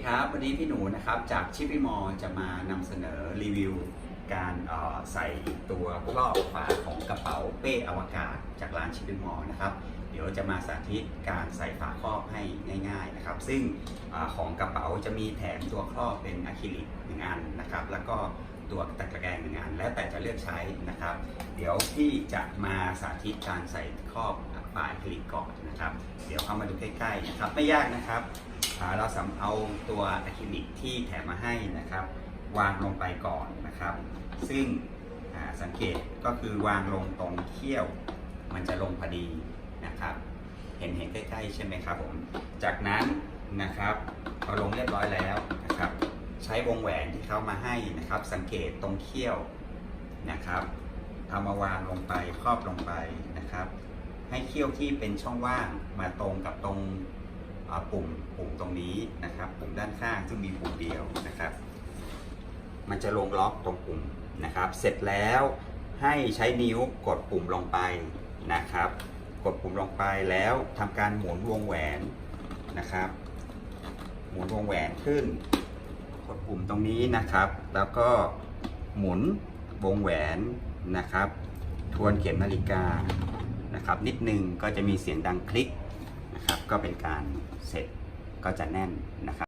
ครับวันนี้พี่หนูนะครับจากชิปปี้มอจะมานำเสนอรีวิวการใส่ตัวครอบฝาของกระเป๋าเป้อวกาศจากร้านชิปปี้มอนะครับเดี๋ยวจะมาสาธิตการใส่ฝาครอบให้ง่ายๆนะครับซึ่งของกระเป๋าจะมีแถมตัวครอบเป็นอะคริลิก1อันนะครับแล้วก็ตัวตะแกรง1อันแล้วแต่จะเลือกใช้นะครับเดี๋ยวพี่จะมาสาธิตการใส่ครอบฝาอะคริลิกก่อนนะครับเดี๋ยวเข้ามาดูใกล้ๆนะครับไม่ยากนะครับเราเอาตัวอะคริลิกที่แถมมาให้นะครับวางลงไปก่อนนะครับซึ่งสังเกตก็คือวางลงตรงเขี้ยวมันจะลงพอดีนะครับเห็นใกล้ๆใช่ไหมครับผมจากนั้นนะครับพอลงเรียบร้อยแล้วนะครับใช้วงแหวนที่เขามาให้นะครับสังเกตตรงเขี้ยวนะครับเอามาวางลงไปครอบลงไปนะครับให้เขี้ยวที่เป็นช่องว่างมาตรงกับตรงปุ่มตรงนี้นะครับปุ่มด้านข้างซึ่งมีปุ่มเดียวนะครับมันจะลงล็อกตรงปุ่มนะครับเสร็จแล้วให้ใช้นิ้วกดปุ่มลงไปนะครับกดปุ่มลงไปแล้วทำการหมุนวงแหวนนะครับหมุนวงแหวนขึ้นกดปุ่มตรงนี้นะครับแล้วก็หมุนวงแหวนนะครับทวนเข็มนาฬิกานะครับนิดนึงก็จะมีเสียงดังคลิกนะครับก็เป็นการเสร็จก็จะแน่นนะครับ